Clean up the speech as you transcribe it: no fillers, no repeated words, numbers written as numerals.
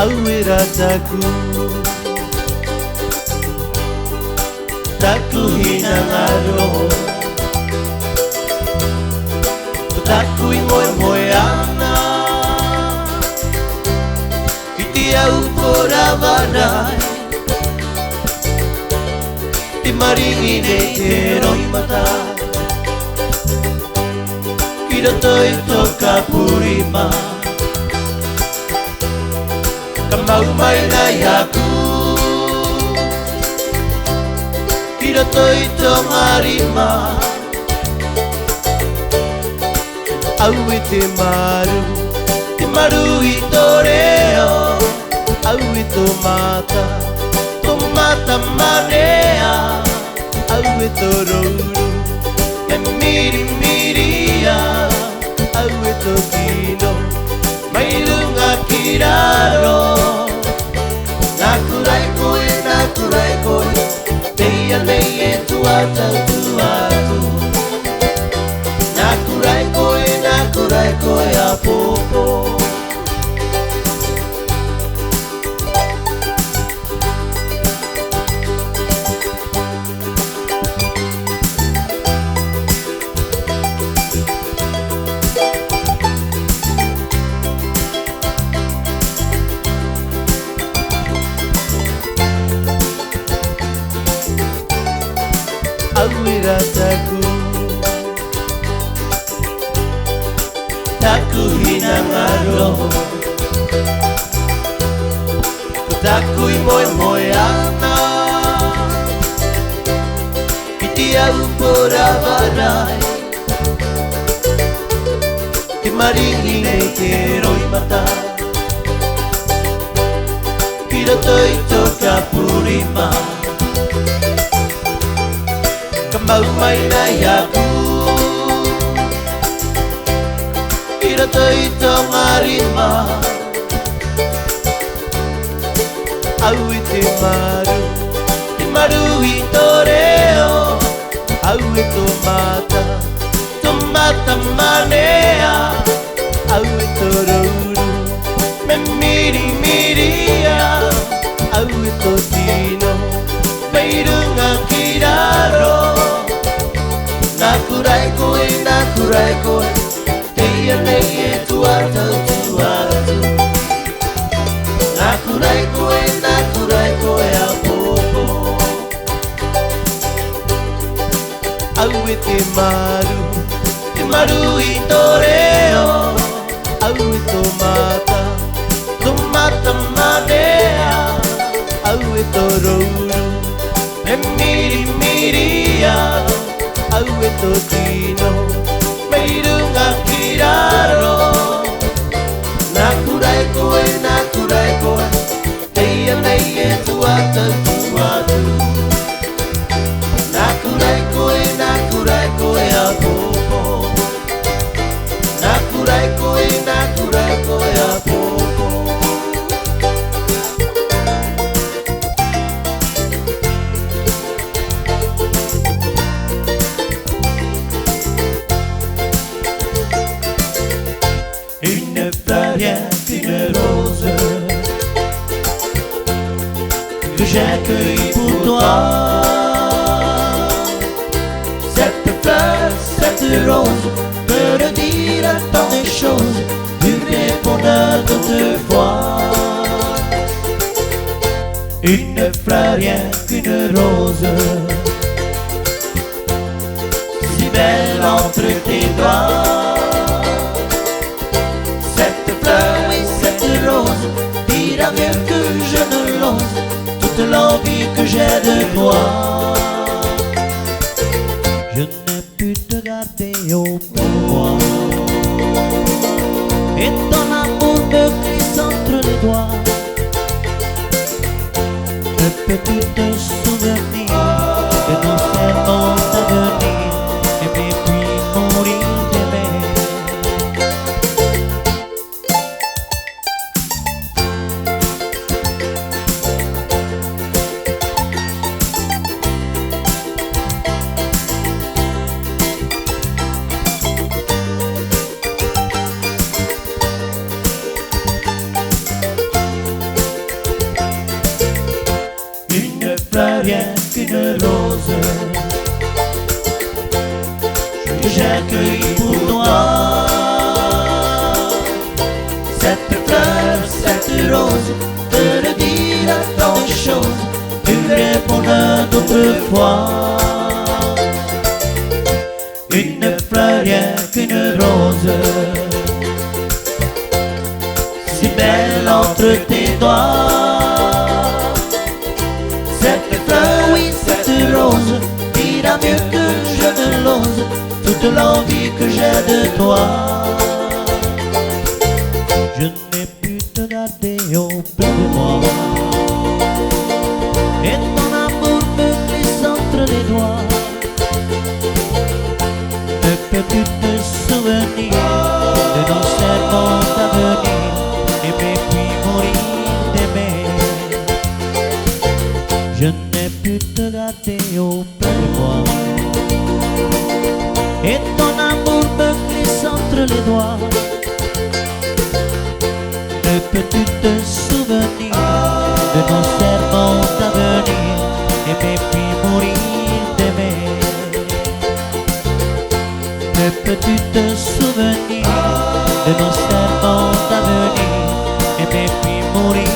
Aue rasaku, tak ku hinangaro, tak ku imoy-moyana, iti au korawanai, ti maringine teroi mata, kira toi toka purima. Kamau mai nai aku Kira toi tong harima Aue te maru I toreo Aue to mata manea Aue to rouru E miri miria Aue to kino Mairunga kiraro Nakurai koe Teia leie tuata tuatu Nakurai koe a popo Aue rasaku Tak ku hinangaro Tak ku imoy-moyana Iti au korawanai Te maringine teroi mata Kira toi toka purima Kamau mai nai aku Kira toi tong harima Aue te maru I toreo Aue to mata manea Aue to rouru Me miria Aue to tino Meirunga kiraro Nakurai koe Teia leie tuatu Nakurai koe a popo Aue te maru I toreo Aue to mata manea Aue to rouru E miria Aue to tino Meirunga kiraro Nakurai koe Teia leie tuatu Nakurai koe a popo Nakurai koe a popo Il ne fera rien qu'une rose Que j'ai accueillie pour toi Cette fleur, cette rose Peut te dire tant de choses Du bonheur d'autrefois Il ne fera rien qu'une rose Si belle entre tes doigts Dira bien que je ne lance toute l'envie que j'ai de toi. Je n'ai pu te garder au moi Et ton amour me glisse entre les doigts. De petits souvenirs de nos serments d'avenir Et puis mourir d'aimer. j'ai cueilli pour toi. Cette fleur, cette rose, te le dira tant de choses, tu répondras d'autrefois. Une fleur rien qu'une rose, si belle entre tes doigts. Cette fleur, oui, cette rose, dira mieux que je ne l'ose toute l'envie que j'ai de toi. Je n'ai pu te garder auprès de moi, et ton amour me glisse entre les doigts. Ne peux-tu te souvenir de nos serments d'avenir, aimer puis mourir d'aimer? Je n'ai pu te garder auprès de moi, et ton amour me glisse entre les doigts. Ne peux-tu te souvenir de nos serments d'avenir, aimer puis mourir d'aimer? Ne peux-tu te souvenir de nos serments d'avenir, aimer puis mourir